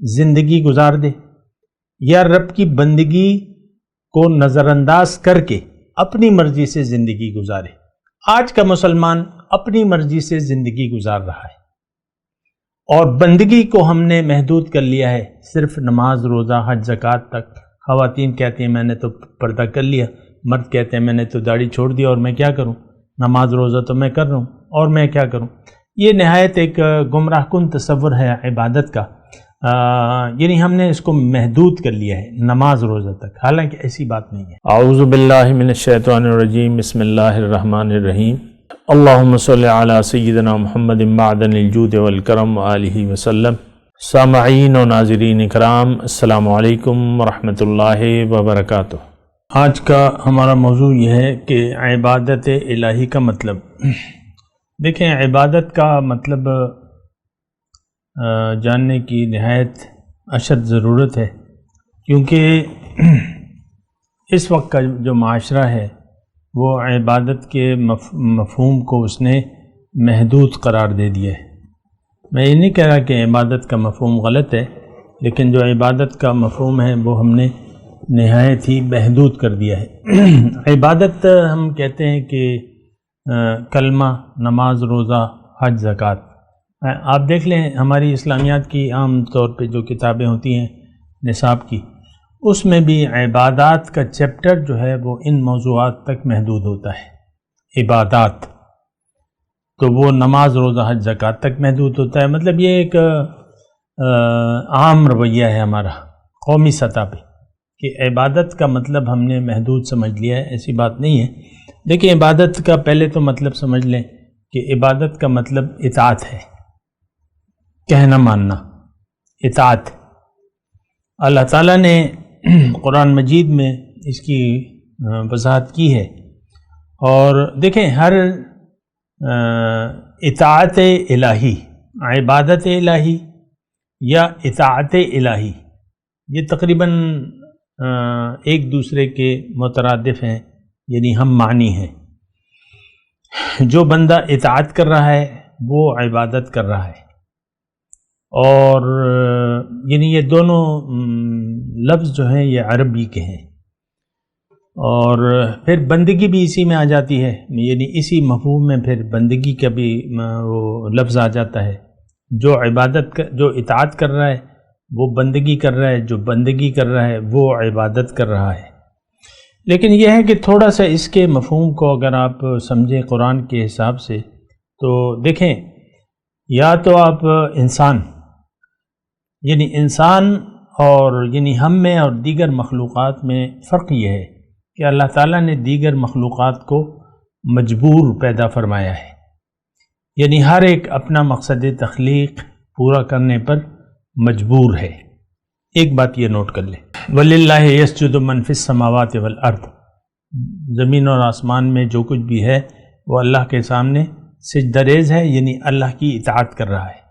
زندگی گزار دے یا رب کی بندگی کو نظر انداز کر کے اپنی مرضی سے زندگی گزارے؟ آج کا مسلمان اپنی مرضی سے زندگی گزار رہا ہے اور بندگی کو ہم نے محدود کر لیا ہے صرف نماز، روزہ، حج، زکوٰۃ تک۔ خواتین کہتی ہیں میں نے تو پردہ کر لیا، مرد کہتے ہیں میں نے تو داڑھی چھوڑ دیا اور میں کیا کروں، نماز روزہ تو میں کر رہا ہوں اور میں کیا کروں۔ یہ نہایت ایک گمراہ کن تصور ہے عبادت کا، یعنی ہم نے اس کو محدود کر لیا ہے نماز روزہ تک، حالانکہ ایسی بات نہیں ہے۔ اعوذ باللہ من الشیطان الرجیم، بسم اللہ الرحمن الرحیم۔ اللہم صلی علی سیدنا محمد معدن الجود والکرم آلہ وسلم۔ سامعین و ناظرین اکرام، السلام علیکم ورحمۃ اللہ وبرکاتہ۔ آج کا ہمارا موضوع یہ ہے کہ عبادت الہی کا مطلب۔ دیکھیں، عبادت کا مطلب جاننے کی نہایت اشد ضرورت ہے، کیونکہ اس وقت کا جو معاشرہ ہے وہ عبادت کے مفہوم کو اس نے محدود قرار دے دیا ہے۔ میں یہ نہیں کہہ رہا کہ عبادت کا مفہوم غلط ہے، لیکن جو عبادت کا مفہوم ہے وہ ہم نے نہایت ہی محدود کر دیا ہے۔ عبادت ہم کہتے ہیں کہ کلمہ، نماز، روزہ، حج، زکوٰۃ۔ آپ دیکھ لیں ہماری اسلامیات کی عام طور پہ جو کتابیں ہوتی ہیں نصاب کی، اس میں بھی عبادات کا چیپٹر جو ہے وہ ان موضوعات تک محدود ہوتا ہے۔ عبادات تو وہ نماز، روزہ، حج، زکوٰۃ تک محدود ہوتا ہے۔ مطلب یہ ایک عام رویہ ہے ہمارا قومی سطح پہ کہ عبادت کا مطلب ہم نے محدود سمجھ لیا ہے، ایسی بات نہیں ہے۔ دیکھیں، عبادت کا پہلے تو مطلب سمجھ لیں کہ عبادت کا مطلب اطاعت ہے، کہنا ماننا، اطاعت۔ اللہ تعالیٰ نے قرآن مجید میں اس کی وضاحت کی ہے، اور دیکھیں ہر اطاعت الہی، عبادت الہی یا اطاعت الہی، یہ تقریباً ایک دوسرے کے مترادف ہیں، یعنی ہم معنی ہیں۔ جو بندہ اطاعت کر رہا ہے وہ عبادت کر رہا ہے، اور یعنی یہ دونوں لفظ جو ہیں یہ عربی کے ہیں، اور پھر بندگی بھی اسی میں آ جاتی ہے، یعنی اسی مفہوم میں پھر بندگی کا بھی وہ لفظ آ جاتا ہے۔ جو جو اطاعت کر رہا ہے وہ بندگی کر رہا ہے، جو بندگی کر رہا ہے وہ عبادت کر رہا ہے۔ لیکن یہ ہے کہ تھوڑا سا اس کے مفہوم کو اگر آپ سمجھیں قرآن کے حساب سے، تو دیکھیں یا تو آپ انسان اور یعنی ہم میں اور دیگر مخلوقات میں فرق یہ ہے کہ اللہ تعالیٰ نے دیگر مخلوقات کو مجبور پیدا فرمایا ہے، یعنی ہر ایک اپنا مقصد تخلیق پورا کرنے پر مجبور ہے۔ ایک بات یہ نوٹ کر لیں، وَلِلَّهِ يَسْجُدُ مَنْ فِي السَّمَاوَاتِ وَالْأَرْضِ، زمین اور آسمان میں جو کچھ بھی ہے وہ اللہ کے سامنے سجدہ ریز ہے، یعنی اللہ کی اطاعت کر رہا ہے۔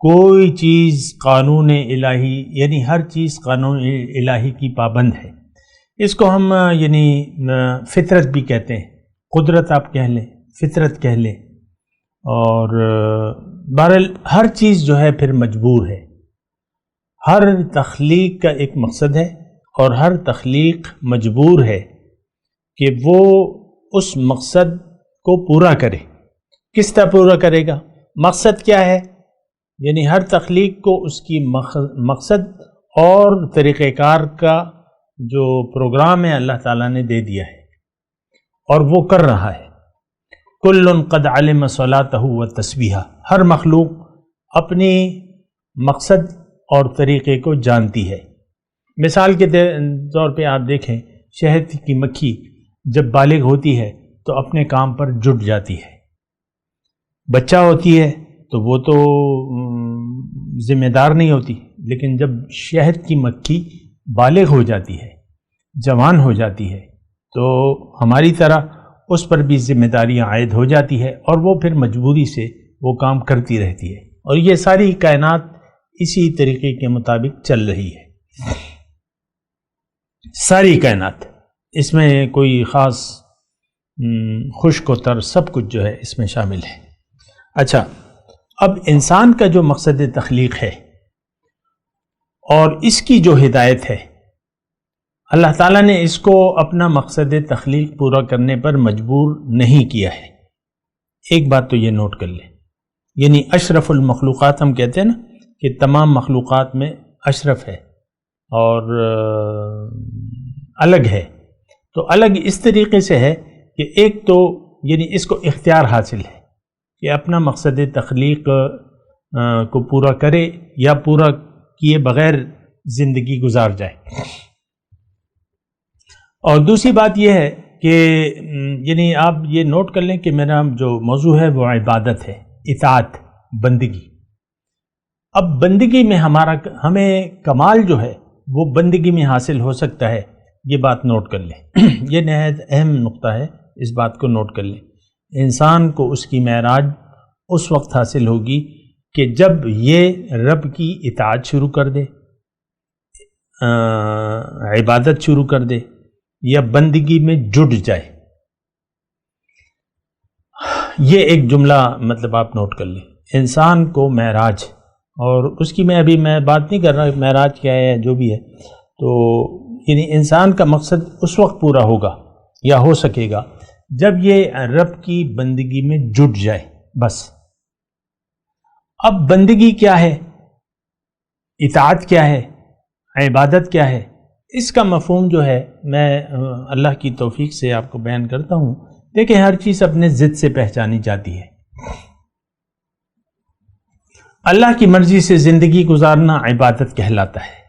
کوئی چیز قانون الہی، یعنی ہر چیز قانون الہی کی پابند ہے۔ اس کو ہم یعنی فطرت بھی کہتے ہیں، قدرت آپ کہہ لیں، فطرت کہہ لیں، اور بہرحال ہر چیز جو ہے پھر مجبور ہے۔ ہر تخلیق کا ایک مقصد ہے اور ہر تخلیق مجبور ہے کہ وہ اس مقصد کو پورا کرے۔ کس طرح پورا کرے گا؟ مقصد کیا ہے؟ یعنی ہر تخلیق کو اس کی مقصد اور طریقہ کار کا جو پروگرام ہے اللہ تعالیٰ نے دے دیا ہے، اور وہ کر رہا ہے۔ کل قد علم صلاتہ و تسبیحہ، ہر مخلوق اپنی مقصد اور طریقے کو جانتی ہے۔ مثال کے طور پہ آپ دیکھیں، شہد کی مکھی جب بالغ ہوتی ہے تو اپنے کام پر جٹ جاتی ہے، بچہ ہوتی ہے تو وہ تو ذمہ دار نہیں ہوتی، لیکن جب شہد کی مکھی بالغ ہو جاتی ہے، جوان ہو جاتی ہے، تو ہماری طرح اس پر بھی ذمہ داریاں عائد ہو جاتی ہے، اور وہ پھر مجبوری سے وہ کام کرتی رہتی ہے، اور یہ ساری کائنات اسی طریقے کے مطابق چل رہی ہے۔ ساری کائنات، اس میں کوئی خاص خشک و تر سب کچھ جو ہے اس میں شامل ہے۔ اچھا، اب انسان کا جو مقصد تخلیق ہے اور اس کی جو ہدایت ہے اللہ تعالیٰ نے اس کو اپنا مقصد تخلیق پورا کرنے پر مجبور نہیں کیا ہے۔ ایک بات تو یہ نوٹ کر لیں، یعنی اشرف المخلوقات ہم کہتے ہیں نا کہ تمام مخلوقات میں اشرف ہے اور الگ ہے، تو الگ اس طریقے سے ہے کہ ایک تو یعنی اس کو اختیار حاصل ہے کہ اپنا مقصد تخلیق کو پورا کرے یا پورا کیے بغیر زندگی گزار جائے۔ اور دوسری بات یہ ہے کہ یعنی آپ یہ نوٹ کر لیں کہ میرا جو موضوع ہے وہ عبادت ہے، اطاعت، بندگی۔ اب بندگی میں ہمیں کمال جو ہے وہ بندگی میں حاصل ہو سکتا ہے، یہ بات نوٹ کر لیں۔ یہ نہایت اہم نقطہ ہے، اس بات کو نوٹ کر لیں۔ انسان کو اس کی معراج اس وقت حاصل ہوگی کہ جب یہ رب کی اطاعت شروع کر دے، عبادت شروع کر دے یا بندگی میں جڑ جائے۔ یہ ایک جملہ مطلب آپ نوٹ کر لیں، انسان کو معراج، اور اس کی میں بات نہیں کر رہا معراج کیا ہے جو بھی ہے، تو یعنی انسان کا مقصد اس وقت پورا ہوگا یا ہو سکے گا جب یہ رب کی بندگی میں جڑ جائے، بس۔ اب بندگی کیا ہے، اطاعت کیا ہے، عبادت کیا ہے، اس کا مفہوم جو ہے میں اللہ کی توفیق سے آپ کو بیان کرتا ہوں۔ دیکھیں، ہر چیز اپنے ضد سے پہچانی جاتی ہے۔ اللہ کی مرضی سے زندگی گزارنا عبادت کہلاتا ہے،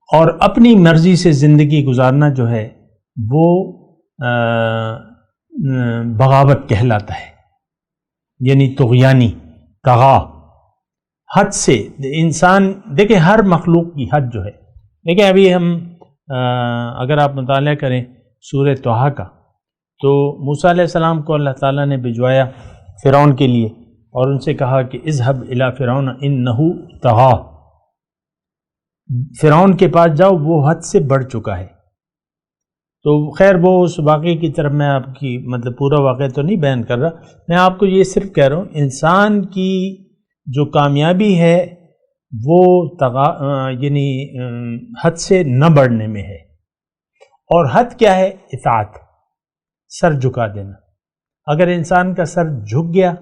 اور اپنی مرضی سے زندگی گزارنا جو ہے وہ بغاوت کہلاتا ہے، یعنی طغیانی، طغا، حد سے انسان۔ دیکھیں ہر مخلوق کی حد جو ہے، دیکھیں ابھی ہم اگر آپ مطالعہ کریں سورہ طٰہٰ کا، تو موسیٰ علیہ السلام کو اللہ تعالیٰ نے بھجوایا فرعون کے لیے، اور ان سے کہا کہ اذهب الی فرعون انہ طغیٰ، فرعون کے پاس جاؤ، وہ حد سے بڑھ چکا ہے۔ تو خیر وہ اس واقعے کی طرف میں آپ کی مطلب پورا واقعہ تو نہیں بیان کر رہا، میں آپ کو یہ صرف کہہ رہا ہوں انسان کی جو کامیابی ہے وہ یعنی حد سے نہ بڑھنے میں ہے۔ اور حد کیا ہے؟ اطاعت، سر جھکا دینا۔ اگر انسان کا سر جھک گیا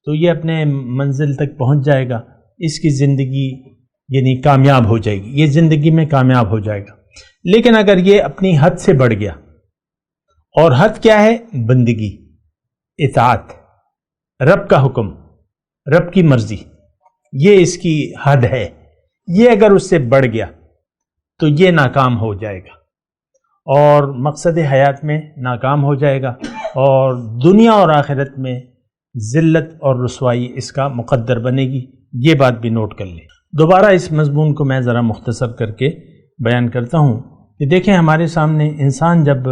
تو یہ اپنے منزل تک پہنچ جائے گا، اس کی زندگی یعنی کامیاب ہو جائے گی، یہ زندگی میں کامیاب ہو جائے گا۔ لیکن اگر یہ اپنی حد سے بڑھ گیا، اور حد کیا ہے؟ بندگی، اطاعت، رب کا حکم، رب کی مرضی، یہ اس کی حد ہے۔ یہ اگر اس سے بڑھ گیا تو یہ ناکام ہو جائے گا، اور مقصد حیات میں ناکام ہو جائے گا، اور دنیا اور آخرت میں ذلت اور رسوائی اس کا مقدر بنے گی۔ یہ بات بھی نوٹ کر لیں۔ دوبارہ اس مضمون کو میں ذرا مختصر کر کے بیان کرتا ہوں کہ دیکھیں ہمارے سامنے انسان جب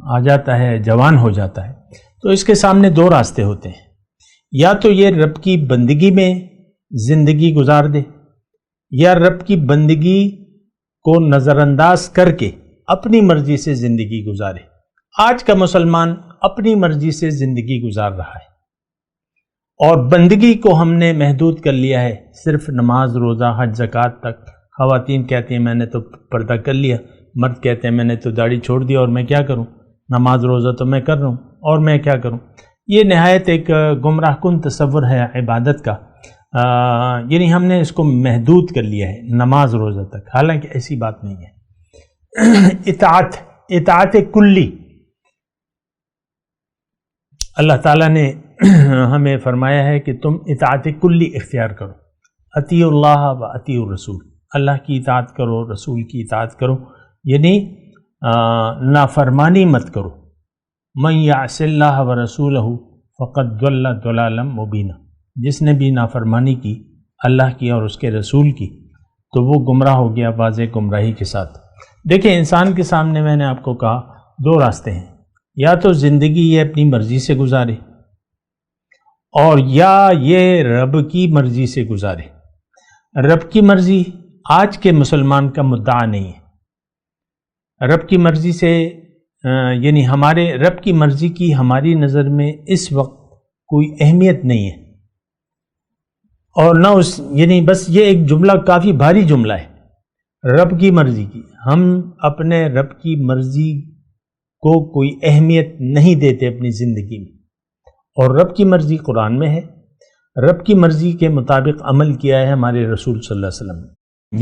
آ جاتا ہے، جوان ہو جاتا ہے، تو اس کے سامنے دو راستے ہوتے ہیں، یا تو یہ رب کی بندگی میں زندگی گزار دے، یا رب کی بندگی کو نظر انداز کر کے اپنی مرضی سے زندگی گزارے۔ آج کا مسلمان اپنی مرضی سے زندگی گزار رہا ہے، اور بندگی کو ہم نے محدود کر لیا ہے صرف نماز، روزہ، حج، زکوٰۃ تک۔ خواتین کہتی ہیں میں نے تو پردہ کر لیا، مرد کہتے ہیں میں نے تو داڑھی چھوڑ دیا، اور میں کیا کروں، نماز روزہ تو میں کر رہا ہوں، اور میں کیا کروں۔ یہ نہایت ایک گمراہ کن تصور ہے عبادت کا، یعنی ہم نے اس کو محدود کر لیا ہے نماز روزہ تک، حالانکہ ایسی بات نہیں ہے۔ اطاعت کلی، اللہ تعالیٰ نے ہمیں فرمایا ہے کہ تم اطاعت کلی اختیار کرو، اطیعوا اللہ و اطیعوا الرسول، اللہ کی اطاعت کرو، رسول کی اطاعت کرو، یعنی نافرمانی مت کرو۔ من یعص اللہ و رسولہ فقد ضل ضلالا مبینا، جس نے بھی نافرمانی کی اللہ کی اور اس کے رسول کی تو وہ گمراہ ہو گیا واضح گمراہی کے ساتھ۔ دیکھیں انسان کے سامنے میں نے آپ کو کہا دو راستے ہیں، یا تو زندگی یہ اپنی مرضی سے گزارے، اور یا یہ رب کی مرضی سے گزارے۔ رب کی مرضی آج کے مسلمان کا مدعا نہیں ہے۔ رب کی مرضی سے یعنی ہمارے رب کی مرضی کی ہماری نظر میں اس وقت کوئی اہمیت نہیں ہے، اور نہ اس یعنی بس یہ ایک جملہ کافی بھاری جملہ ہے، رب کی مرضی کی. ہم اپنے رب کی مرضی کو کوئی اہمیت نہیں دیتے اپنی زندگی میں، اور رب کی مرضی قرآن میں ہے، رب کی مرضی کے مطابق عمل کیا ہے ہمارے رسول صلی اللہ علیہ وسلم نے،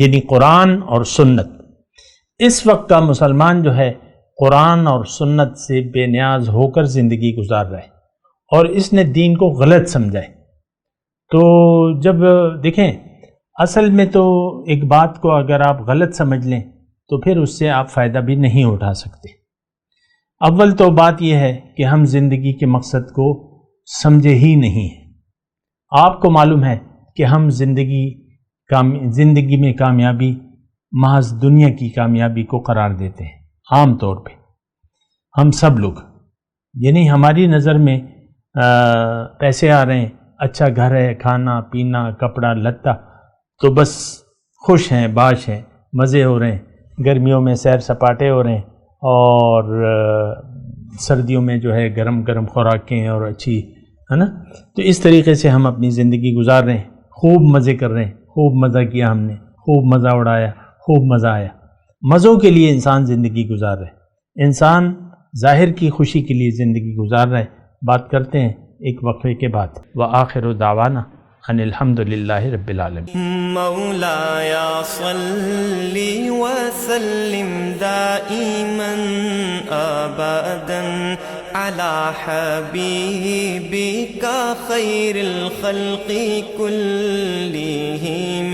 یعنی قرآن اور سنت. اس وقت کا مسلمان جو ہے قرآن اور سنت سے بے نیاز ہو کر زندگی گزار رہا ہے، اور اس نے دین کو غلط سمجھا ہے. تو جب دیکھیں اصل میں تو ایک بات کو اگر آپ غلط سمجھ لیں تو پھر اس سے آپ فائدہ بھی نہیں اٹھا سکتے. اول تو بات یہ ہے کہ ہم زندگی کے مقصد کو سمجھے ہی نہیں ہیں. آپ کو معلوم ہے کہ ہم زندگی میں کامیابی محض دنیا کی کامیابی کو قرار دیتے ہیں. عام طور پہ ہم سب لوگ، یعنی ہماری نظر میں پیسے آ رہے ہیں، اچھا گھر ہے، کھانا پینا کپڑا لتا، تو بس خوش ہیں، باش ہیں، مزے ہو رہے ہیں. گرمیوں میں سیر سپاٹے ہو رہے ہیں، اور سردیوں میں جو ہے گرم گرم خوراکیں اور اچھی ہے نا. تو اس طریقے سے ہم اپنی زندگی گزار رہے ہیں، خوب مزے کر رہے ہیں، خوب مزہ کیا ہم نے، خوب مزہ اڑایا، خوب مزہ آیا. مزوں کے لیے انسان زندگی گزار رہا ہے، انسان ظاہر کی خوشی کے لیے زندگی گزار رہا ہے. بات کرتے ہیں ایک وقفے کے بعد. وآخر دعوانا ان الحمد للہ رب العالمین. مولایا صلی وسلم دائما ابدا علی حبیبک خیر الخلق کلہم.